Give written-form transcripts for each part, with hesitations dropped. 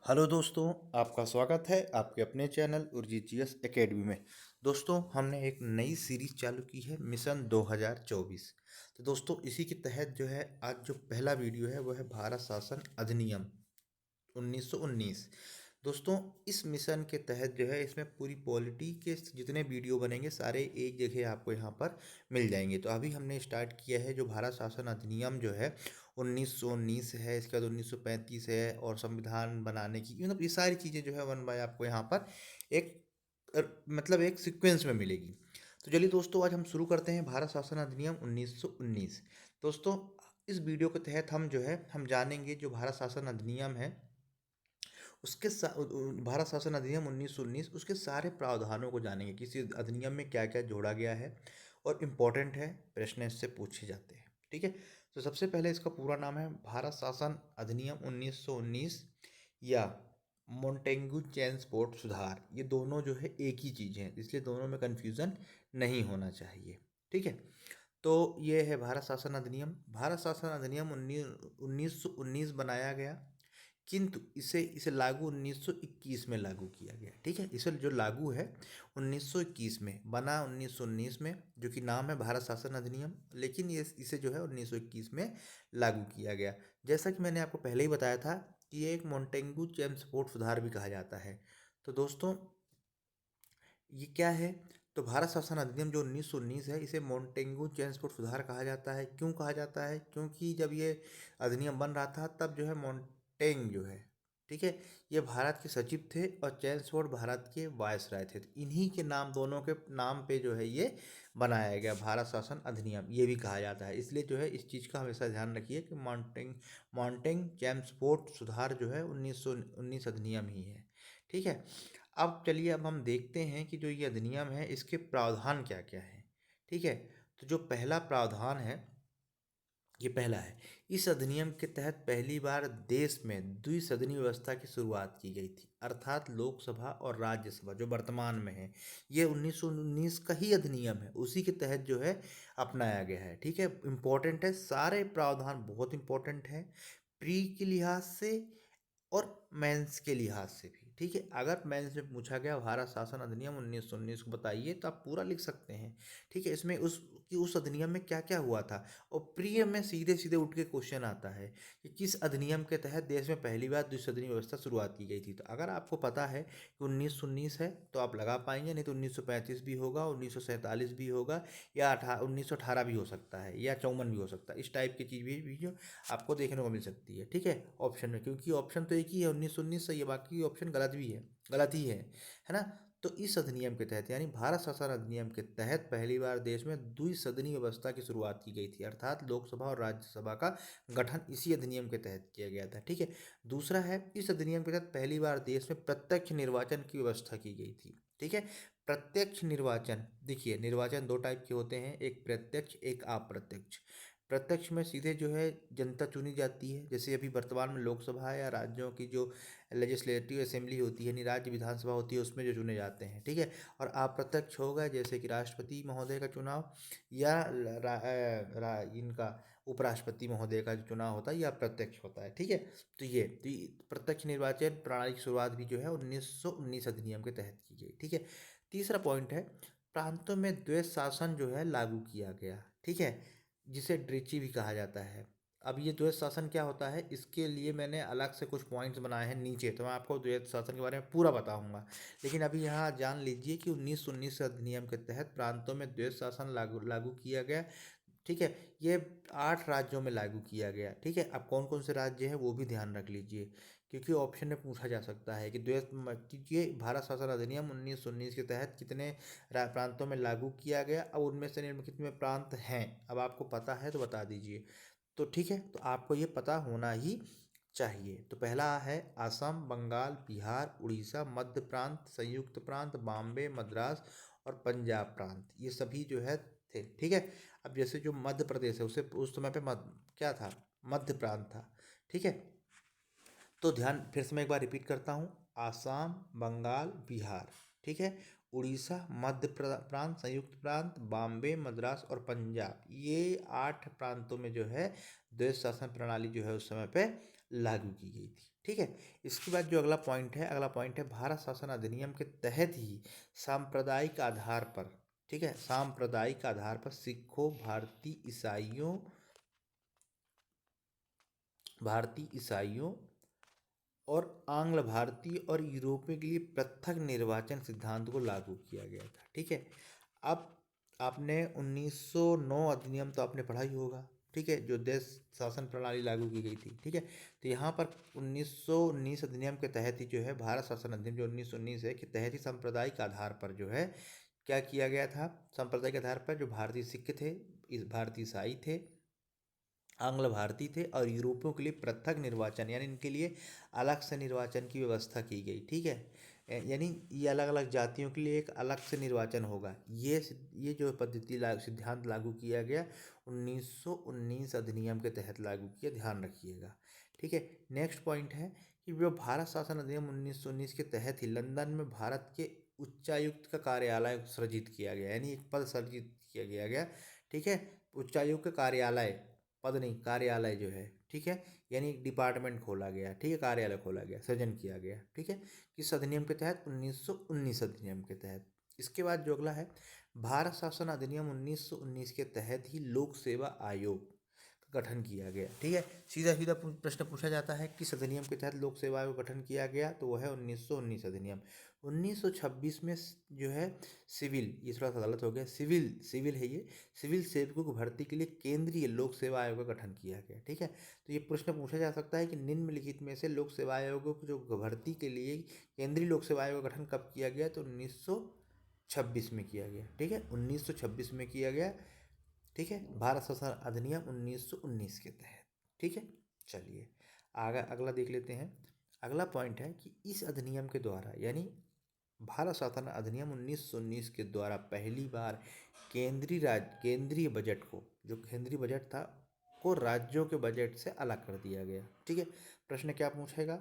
Hello दोस्तों, आपका स्वागत है आपके अपने चैनल उर्जित जीएस एकेडमी में। दोस्तों, हमने एक नई सीरीज चालू की है मिशन 2024। तो दोस्तों, इसी के तहत जो है आज जो पहला वीडियो है वो है भारत शासन अधिनियम 1919। दोस्तों, इस मिशन के तहत जो है इसमें पूरी पॉलिटी के जितने वीडियो बनेंगे सारे एक जगह आपको यहाँ पर मिल जाएंगे। तो अभी हमने स्टार्ट किया है जो भारत शासन अधिनियम जो है 1919 है, इसके बाद 1935 है, और संविधान बनाने की मतलब ये सारी चीज़ें जो है वन बाय आपको यहाँ पर एक मतलब एक सीक्वेंस में मिलेगी। तो चलिए दोस्तों, आज हम शुरू करते हैं भारत शासन अधिनियम 1919। दोस्तों, इस वीडियो के तहत हम जो है हम जानेंगे जो भारत शासन अधिनियम है उसके भारत शासन अधिनियम 1919 उसके सारे प्रावधानों को जानेंगे कि इस अधिनियम में क्या क्या जोड़ा गया है और इम्पोर्टेंट है, प्रश्न इससे पूछे जाते हैं। ठीक है, तो सबसे पहले इसका पूरा नाम है भारत शासन अधिनियम 1919 या मोंटेग्यू चेम्सफोर्ड सुधार। ये दोनों जो है एक ही चीज़ है, इसलिए दोनों में कन्फ्यूज़न नहीं होना चाहिए। ठीक है, तो ये है भारत शासन अधिनियम। भारत शासन अधिनियम 1919 बनाया गया, किंतु इसे इसे लागू 1921 में लागू किया गया। ठीक है, इसे जो लागू है 1921 में, बना 1919 में, जो कि नाम है भारत शासन अधिनियम, लेकिन ये इसे जो है 1921 में लागू किया गया। जैसा कि मैंने आपको पहले ही बताया था कि ये एक मोंटेग्यू चेम्सफोर्ड सुधार भी कहा जाता है। तो दोस्तों, ये क्या है? तो भारत शासन अधिनियम जो 1919 है इसे मोंटेग्यू चेम्सफोर्ड सुधार कहा जाता है। क्यों कहा जाता है? क्योंकि जब ये अधिनियम बन रहा था तब जो है मोंटेग जो है, ठीक है, ये भारत के सचिव थे और चेम्सफोर्ड भारत के वायसराय थे। तो इन्हीं के नाम, दोनों के नाम पे जो है ये बनाया गया भारत शासन अधिनियम, ये भी कहा जाता है। इसलिए जो है इस चीज़ का हमेशा ध्यान रखिए कि मोंटेग चेम्सफोर्ड सुधार जो है 1919 अधिनियम ही है। ठीक है, अब चलिए अब हम देखते हैं कि जो ये अधिनियम है इसके प्रावधान क्या क्या है। ठीक है, तो जो पहला प्रावधान है, ये पहला है, इस अधिनियम के तहत पहली बार देश में द्विसदनीय व्यवस्था की शुरुआत की गई थी, अर्थात लोकसभा और राज्यसभा जो वर्तमान में है, ये 1919 का ही अधिनियम है, उसी के तहत जो है अपनाया गया है। ठीक है, इम्पोर्टेंट है, सारे प्रावधान बहुत इम्पोर्टेंट है, प्री के लिहाज से और मेंस के लिहाज से भी। ठीक है, अगर मेंस में पूछा गया भारत शासन अधिनियम 1919 को बताइए तो आप पूरा लिख सकते हैं। ठीक है, इसमें उस अधिनियम में क्या क्या हुआ था, और प्री में सीधे सीधे उठ के क्वेश्चन आता है कि किस अधिनियम के तहत देश में पहली बार द्विसदनीय व्यवस्था शुरुआत की गई थी। तो अगर आपको पता है कि 1919 है तो आप लगा पाएंगे, नहीं तो 1935 भी होगा, 1947 भी होगा, या 1918 भी हो सकता है, या 54 भी हो सकता है। इस टाइप की चीज़ भी जो आपको देखने को मिल सकती है। ठीक है, ऑप्शन में, क्योंकि ऑप्शन तो एक ही है 1919 सही है, बाकी ऑप्शन गलत भी है, गलत ही है ना। तो इस अधिनियम के तहत यानी भारत शासन अधिनियम के तहत पहली बार देश में द्विसदनीय व्यवस्था की शुरुआत की गई थी, अर्थात लोकसभा और राज्यसभा का गठन इसी अधिनियम के तहत किया गया था। ठीक है, दूसरा है, इस अधिनियम के तहत पहली बार देश में प्रत्यक्ष निर्वाचन की व्यवस्था की गई थी। ठीक है, प्रत्यक्ष निर्वाचन, देखिए निर्वाचन दो टाइप के होते हैं, एक प्रत्यक्ष एक अप्रत्यक्ष। प्रत्यक्ष में सीधे जो है जनता चुनी जाती है, जैसे अभी वर्तमान में लोकसभा या राज्यों की जो लेजिस्लेटिव असेंबली होती है यानी राज्य विधानसभा होती है, उसमें जो चुने जाते हैं। ठीक है, और अप्रत्यक्ष होगा जैसे कि राष्ट्रपति महोदय का चुनाव या इनका उपराष्ट्रपति महोदय का जो चुनाव होता है यह अप्रत्यक्ष होता है। ठीक है, तो ये प्रत्यक्ष निर्वाचन प्रणाली की शुरुआत भी जो है 1919 अधिनियम के तहत की गई। ठीक है, तीसरा पॉइंट है, प्रांतों में द्वैध शासन जो है लागू किया गया। ठीक है, जिसे ड्रिची भी कहा जाता है। अब ये द्वैध शासन क्या होता है, इसके लिए मैंने अलग से कुछ पॉइंट्स बनाए हैं नीचे, तो मैं आपको द्वैध शासन के बारे में पूरा बताऊंगा। लेकिन अभी यहाँ जान लीजिए कि 1919 अधिनियम के तहत प्रांतों में द्वैध शासन लागू लागू किया गया। ठीक है, ये 8 राज्यों में लागू किया गया। ठीक है, अब कौन कौन से राज्य हैं वो भी ध्यान रख लीजिए, क्योंकि ऑप्शन में पूछा जा सकता है कि ये भारत शासन अधिनियम 1919 के तहत कितने प्रांतों में लागू किया गया, अब उनमें से निम्नलिखित में प्रांत हैं, अब आपको पता है तो बता दीजिए। तो ठीक है, तो आपको ये पता होना ही चाहिए। तो पहला है असम, बंगाल, बिहार, उड़ीसा, मध्य प्रांत, संयुक्त प्रांत, बॉम्बे, मद्रास और पंजाब प्रांत, ये सभी जो है थे। ठीक है, अब जैसे जो मध्य प्रदेश है उसे उस समय पे क्या था, मध्य प्रांत था। ठीक है, तो ध्यान फिर से मैं एक बार रिपीट करता हूँ, आसाम, बंगाल, बिहार, ठीक है, उड़ीसा, मध्य प्रांत, संयुक्त प्रांत, बॉम्बे, मद्रास और पंजाब, ये 8 प्रांतों में जो है द्वैध शासन प्रणाली जो है उस समय पे लागू की गई थी। ठीक है, इसके बाद जो अगला पॉइंट है भारत शासन अधिनियम के तहत ही सांप्रदायिक आधार पर, ठीक है, सांप्रदायिक आधार पर सिखों, भारतीय ईसाइयों और आंग्ल भारतीय और यूरोपियों के लिए पृथक निर्वाचन सिद्धांत को लागू किया गया था। ठीक है, अब आपने 1909 अधिनियम तो आपने पढ़ा ही होगा। ठीक है, जो देश शासन प्रणाली लागू की गई थी। ठीक है, तो यहाँ पर 1919 अधिनियम के तहत ही जो है भारत शासन अधिनियम जो 1919 है के तहत ही सांप्रदायिक आधार पर जो है क्या किया गया था। सांप्रदायिक आधार पर जो भारतीय सिख थे, इस भारतीय ईसाई थे, आंग्ल भारतीय थे और यूरोपियों के लिए पृथक निर्वाचन यानी इनके लिए अलग से निर्वाचन की व्यवस्था की गई। ठीक है, यानी ये अलग अलग जातियों के लिए एक अलग से निर्वाचन होगा। ये जो पद्धति सिद्धांत लागू किया गया 1919 अधिनियम के तहत लागू किया, ध्यान रखिएगा। ठीक है, नेक्स्ट पॉइंट है कि जो भारत शासन अधिनियम 1919 के तहत ही लंदन में भारत के उच्चायुक्त का कार्यालय सृजित किया गया, यानी एक पद सृजित किया गया। ठीक है, उच्चायुक्त का कार्यालय, पद नहीं, कार्यालय जो है। ठीक है, यानी एक डिपार्टमेंट खोला गया। ठीक है, कार्यालय खोला गया, सृजन किया गया। ठीक है, किस अधिनियम के तहत? 1919 अधिनियम के तहत। इसके बाद जो अगला है भारत शासन अधिनियम 1919 के तहत ही लोक सेवा आयोग का गठन किया गया। ठीक है, सीधा सीधा प्रश्न पूछा जाता है किस अधिनियम के तहत लोक सेवा आयोग गठन किया गया, तो वह है 1919 अधिनियम। 1926 में जो है सिविल, ये थोड़ा सा गलत हो गया, सिविल है ये, सिविल सेवकों की भर्ती के लिए केंद्रीय लोक सेवा आयोग का गठन किया गया। ठीक है, तो ये प्रश्न पूछा जा सकता है कि निम्नलिखित में से लोक सेवा आयोगों की जो भर्ती के लिए केंद्रीय लोक सेवा आयोग का गठन कब किया गया, तो 1926 में किया गया। ठीक है, 1926 में किया गया। ठीक है, भारत शासन अधिनियम 1919 के तहत। ठीक है, चलिए आगे अगला देख लेते हैं। अगला पॉइंट है कि इस अधिनियम के द्वारा यानी भारत शासन अधिनियम 1919 के द्वारा पहली बार केंद्रीय बजट को, जो केंद्रीय बजट था, को राज्यों के बजट से अलग कर दिया गया। ठीक है, प्रश्न क्या पूछेगा,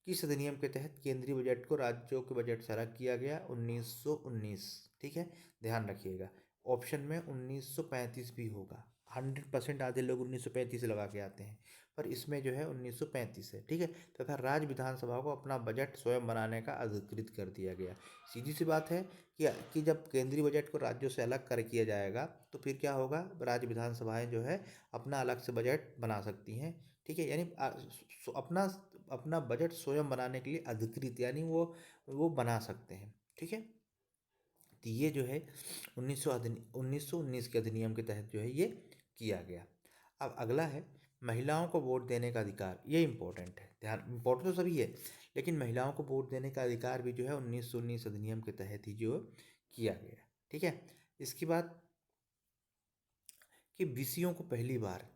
किस अधिनियम के तहत केंद्रीय बजट को राज्यों के बजट से अलग किया गया? 1919। ठीक है, ध्यान रखिएगा, ऑप्शन में 1935 भी होगा। 100% आधे लोग 1935 लगा के आते हैं, पर इसमें जो है 1935 है। ठीक है, तथा राज्य विधानसभा को अपना बजट स्वयं बनाने का अधिकृत कर दिया गया। सीधी सी बात है कि जब केंद्रीय बजट को राज्यों से अलग कर किया जाएगा तो फिर क्या होगा, राज्य विधानसभाएं जो है अपना अलग से बजट बना सकती हैं। ठीक है, यानी अपना अपना बजट स्वयं बनाने के लिए अधिकृत, यानी वो बना सकते हैं। ठीक है, तो ये जो है 1919 के अधिनियम के तहत जो है ये किया गया। अब अगला है महिलाओं को वोट देने का अधिकार। ये इम्पोर्टेंट है, ध्यान, इम्पोर्टेंट तो सभी है, लेकिन महिलाओं को वोट देने का अधिकार भी जो है 1919 अधिनियम के तहत ही जो किया गया। ठीक है, इसके बाद कि विषयों को पहली बार,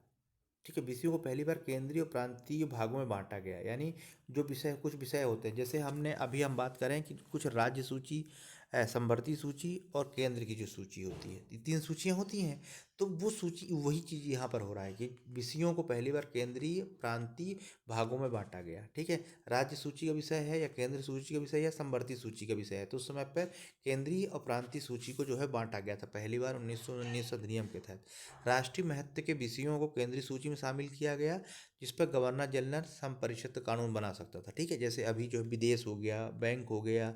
ठीक है, विषयों को पहली बार केंद्रीय और प्रांतीय भागों में बांटा गया। यानी जो विषय, कुछ विषय होते हैं, जैसे अभी हम बात करें कि कुछ राज्य सूची, समवर्ती सूची और केंद्र की जो सूची होती है, ये 3 सूचियाँ होती हैं। तो वो सूची, वही चीज़ यहाँ पर हो रहा है कि विषयों को पहली बार केंद्रीय प्रांतीय भागों में बांटा गया। ठीक है, राज्य सूची का विषय है या केंद्र सूची का विषय है या समवर्ती सूची का विषय है, तो उस समय पर केंद्रीय और प्रांतीय सूची को जो है बांटा गया था पहली बार 1919 अधिनियम के तहत। राष्ट्रीय महत्व के विषयों को केंद्रीय सूची में शामिल किया गया, जिस पर गवर्नर जनरल संपरिषद कानून बना सकता था। ठीक है, जैसे अभी जो विदेश हो गया, बैंक हो गया,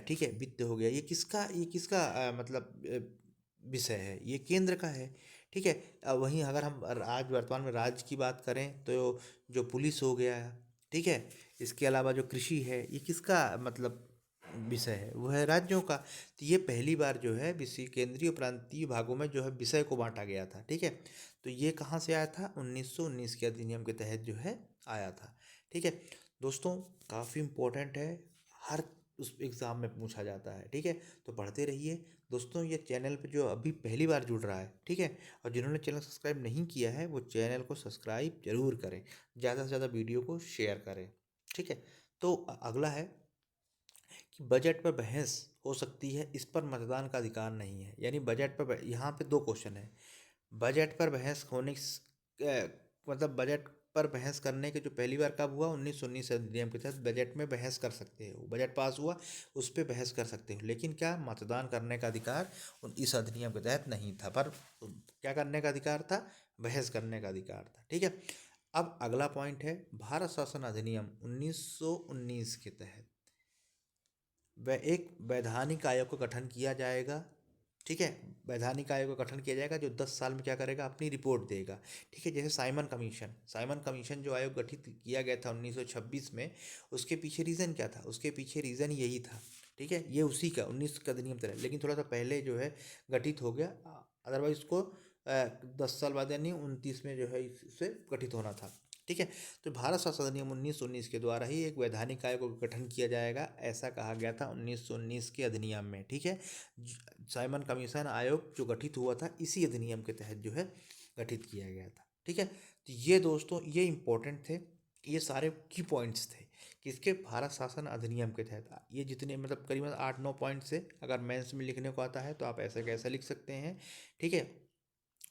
ठीक है, वित्त हो गया, ये किसका मतलब विषय है, ये केंद्र का है। ठीक है, वहीं अगर हम आज वर्तमान में राज्य की बात करें तो जो पुलिस हो गया, ठीक है, इसके अलावा जो कृषि है, ये किसका मतलब विषय है, वो है राज्यों का। तो ये पहली बार जो है विषय केंद्रीय और प्रांतीय भागों में जो है विषय को बांटा गया था। ठीक है, तो ये कहाँ से आया था? 1919 के अधिनियम के तहत जो है आया था। ठीक है दोस्तों, काफ़ी इम्पोर्टेंट है, हर उस एग्ज़ाम में पूछा जाता है। ठीक है, तो पढ़ते रहिए दोस्तों। ये चैनल पे जो अभी पहली बार जुड़ रहा है, ठीक है, और जिन्होंने चैनल सब्सक्राइब नहीं किया है वो चैनल को सब्सक्राइब जरूर करें, ज़्यादा से ज़्यादा वीडियो को शेयर करें। ठीक है, तो अगला है कि बजट पर बहस हो सकती है, इस पर मतदान का अधिकार नहीं है। यानी बजट पर यहाँ पे 2 क्वेश्चन है। बजट पर बहस मतलब बजट पर बहस करने के जो पहली बार कब हुआ? 1919 अधिनियम के तहत बजट में बहस कर सकते हो, बजट पास हुआ उस पर बहस कर सकते हो, लेकिन क्या मतदान करने का अधिकार इस अधिनियम के तहत नहीं था। पर क्या करने का अधिकार था? बहस करने का अधिकार था। ठीक है, अब अगला पॉइंट है भारत शासन अधिनियम 1919 के तहत वह एक वैधानिक आयोग का गठन किया जाएगा। ठीक है, वैधानिक आयोग का गठन किया जाएगा जो 10 साल में क्या करेगा, अपनी रिपोर्ट देगा। ठीक है, जैसे साइमन कमीशन जो आयोग गठित किया गया था 1926 में, उसके पीछे रीज़न क्या था, उसके पीछे रीज़न यही था। ठीक है, ये उसी का 19 का अधिनियम तरह, लेकिन थोड़ा सा पहले जो है गठित हो गया। अदरवाइज उसको 10 साल बाद यानी 29 में जो है इससे गठित होना था। ठीक है, तो भारत शासन अधिनियम 1919 के द्वारा ही एक वैधानिक आयोग का गठन किया जाएगा, ऐसा कहा गया था 1919 के अधिनियम में। ठीक है, साइमन कमीशन आयोग जो गठित हुआ था इसी अधिनियम के तहत जो है गठित किया गया था। ठीक है, तो ये दोस्तों ये इम्पोर्टेंट थे, ये सारे की पॉइंट्स थे किसके, भारत शासन अधिनियम के तहत। ये जितने मतलब करीबन 8-9 पॉइंट्स से अगर मेंस में लिखने को आता है तो आप ऐसे कैसे लिख सकते हैं। ठीक है,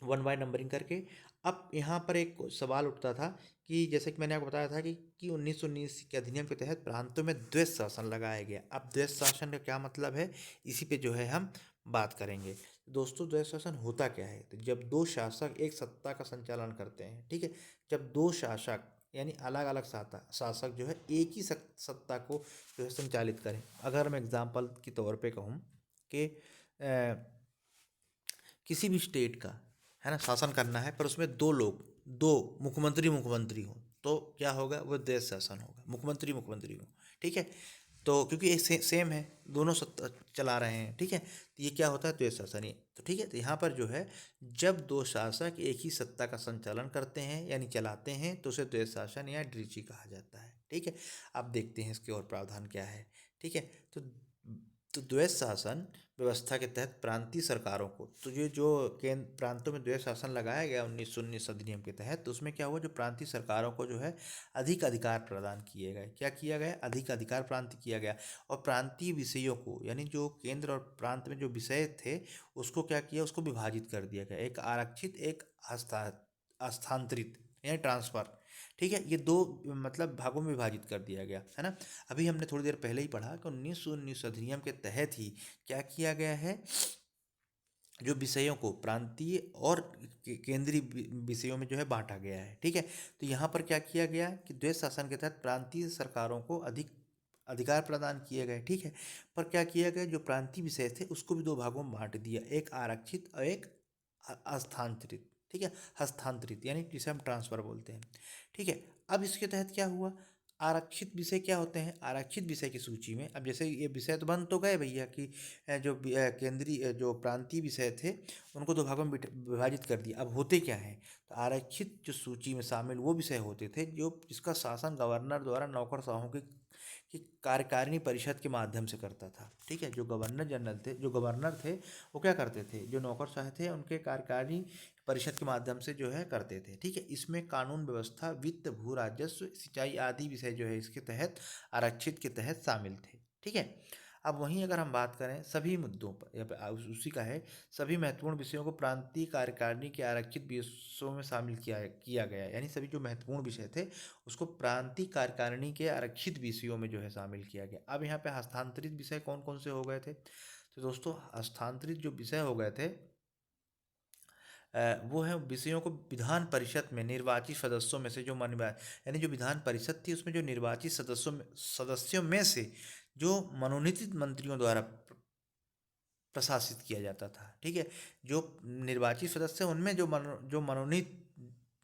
वन बाय नंबरिंग करके। अब यहाँ पर एक सवाल उठता था कि जैसे कि मैंने आपको बताया था कि 1919 के अधिनियम के तहत प्रांतों में द्वैत शासन लगाया गया। अब द्वैत शासन का क्या मतलब है, इसी पे जो है हम बात करेंगे। दोस्तों द्वैत शासन होता क्या है, तो जब दो शासक एक सत्ता का संचालन करते हैं। ठीक है, जब दो शासक यानी अलग अलग शासक जो है एक ही सत्ता को जो है संचालित करें। अगर मैं एग्जाम्पल के तौर पे कहूँ कि किसी भी स्टेट का है ना शासन करना है, पर उसमें दो मुख्यमंत्री हो, तो क्या होगा, वो देश शासन होगा, मुख्यमंत्री हो। ठीक है, तो क्योंकि ये सेम है, दोनों सत्ता चला रहे हैं। ठीक है, तो ये क्या होता है, द्वैत शासन ही। तो ठीक है, तो यहाँ पर जो है जब दो शासक एक ही सत्ता का संचालन करते हैं यानी चलाते हैं तो उसे द्वैत शासन या ड्रीची कहा जाता है। ठीक है, अब देखते हैं इसके और प्रावधान क्या है। ठीक है, तो द्वैत शासन व्यवस्था के तहत प्रांतीय सरकारों को, तो ये जो केंद्र प्रांतों में द्वैत शासन लगाया गया 1919 अधिनियम के तहत, तो उसमें क्या हुआ, जो प्रांतीय सरकारों को जो है अधिक अधिकार प्रदान किए गए। क्या किया गया, अधिक अधिकार प्रांत किया गया। और प्रांतीय विषयों को यानी जो केंद्र और प्रांत में जो विषय थे उसको क्या किया, उसको विभाजित कर दिया गया, एक आरक्षित एक हस्तांतरित यानी ट्रांसफर। ठीक है, ये दो मतलब भागों में विभाजित कर दिया गया है ना। अभी हमने थोड़ी देर पहले ही पढ़ा कि 1919 अधिनियम के तहत ही क्या किया गया है, जो विषयों को प्रांतीय और केंद्रीय विषयों में जो है बांटा गया है। ठीक है, तो यहाँ पर क्या किया गया कि द्वैत शासन के तहत प्रांतीय सरकारों को अधिक अधिकार प्रदान किए गए। ठीक है, पर क्या किया गया, जो प्रांतीय विषय थे उसको भी दो भागों में बांट दिया, एक आरक्षित और एक हस्तांतरित। ठीक है, हस्तांतरित यानी जिसे हम ट्रांसफर बोलते हैं। ठीक है, अब इसके तहत क्या हुआ, आरक्षित विषय क्या होते हैं, आरक्षित विषय की सूची में अब जैसे ये विषय तो बन तो गए भैया कि जो केंद्रीय जो प्रांतीय विषय थे उनको दो भागों में विभाजित कर दिया। अब होते क्या हैं, तो आरक्षित जो सूची में शामिल वो विषय होते थे जो जिसका शासन गवर्नर द्वारा नौकरशाहों की कार्यकारिणी परिषद के माध्यम से करता था। ठीक है, जो गवर्नर थे वो क्या करते थे, जो नौकरशाह थे उनके कार्यकारिणी परिषद के माध्यम से जो है करते थे। ठीक है, इसमें कानून व्यवस्था, वित्त, भू राजस्व, सिंचाई आदि विषय जो है इसके तहत आरक्षित के तहत शामिल थे। ठीक है, अब वहीं अगर हम बात करें सभी मुद्दों पर या उसी का है, सभी महत्वपूर्ण विषयों को प्रांतीय कार्यकारिणी के आरक्षित विषयों में शामिल किया गया, यानी सभी जो महत्वपूर्ण विषय थे उसको प्रांतीय कार्यकारिणी के आरक्षित विषयों में जो है शामिल किया गया। अब यहाँ पे हस्तांतरित विषय कौन कौन से हो गए थे, तो दोस्तों हस्तांतरित जो विषय हो गए थे वो है विषयों को विधान परिषद में निर्वाचित सदस्यों में से जो यानी जो विधान परिषद थी उसमें जो निर्वाचित सदस्यों में से जो मनोनीत मंत्रियों द्वारा प्रशासित किया जाता था। ठीक है, जो निर्वाचित सदस्य उनमें जो मनोनीत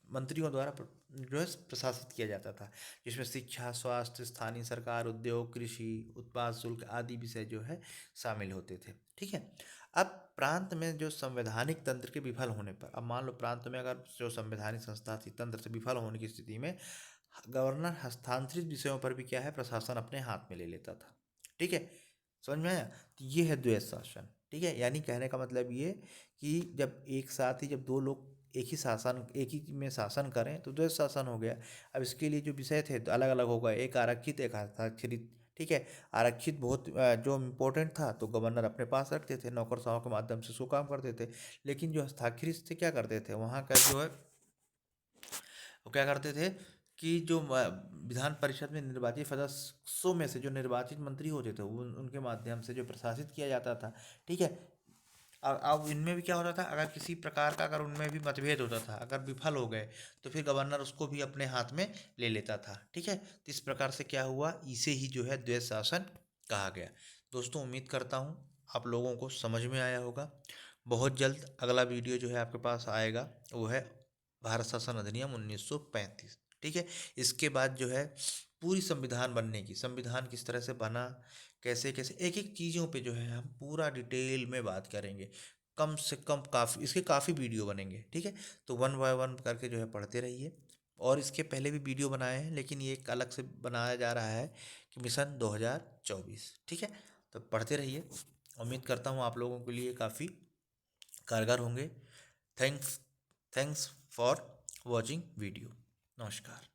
मंत्रियों द्वारा जो है प्रशासित किया जाता था, जिसमें शिक्षा, स्वास्थ्य, स्थानीय सरकार, उद्योग, कृषि, उत्पाद शुल्क आदि विषय जो है शामिल होते थे। ठीक है, अब प्रांत में जो संवैधानिक तंत्र के विफल होने पर, अब मान लो प्रांत में अगर जो संवैधानिक संस्था थी तंत्र से विफल होने की स्थिति में गवर्नर हस्तांतरित विषयों पर भी क्या है प्रशासन अपने हाथ में ले लेता था। ठीक है, समझ में आया, तो ये है द्वैत शासन। ठीक है, यानी कहने का मतलब ये कि जब एक साथ ही जब दो लोग एक ही में शासन करें तो द्वैत शासन हो गया। अब इसके लिए जो विषय थे तो अलग अलग हो गए, एक आरक्षित एक हस्ताक्षरित। ठीक है, आरक्षित बहुत जो इम्पोर्टेंट था तो गवर्नर अपने पास रखते थे, नौकरशाहों के माध्यम से सो काम करते थे। लेकिन जो हस्ताक्षरित थे क्या करते थे, वहाँ का जो है वो क्या करते थे कि जो विधान परिषद में निर्वाचित सदस्यों में से जो निर्वाचित मंत्री होते थे वो उनके माध्यम से जो प्रशासित किया जाता था। ठीक है, अब इनमें भी क्या होता था, अगर किसी प्रकार का अगर उनमें भी मतभेद होता था, अगर विफल हो गए तो फिर गवर्नर उसको भी अपने हाथ में ले लेता था। ठीक है, तो इस प्रकार से क्या हुआ, इसे ही जो है द्वैध शासन कहा गया। दोस्तों उम्मीद करता हूँ आप लोगों को समझ में आया होगा। बहुत जल्द अगला वीडियो जो है आपके पास आएगा, वो है भारत शासन अधिनियम 1935। ठीक है, इसके बाद जो है पूरी संविधान बनने की, संविधान किस तरह से बना, कैसे कैसे एक एक चीज़ों पे जो है हम पूरा डिटेल में बात करेंगे। कम से कम काफ़ी इसके काफ़ी वीडियो बनेंगे। ठीक है, तो वन बाय वन करके जो है पढ़ते रहिए। और इसके पहले भी वीडियो बनाए हैं, लेकिन ये एक अलग से बनाया जा रहा है कि मिशन 2024। ठीक है, तो पढ़ते रहिए। उम्मीद करता हूँ आप लोगों के लिए काफ़ी कारगर होंगे। Thanks thanks for watching video. नमस्कार।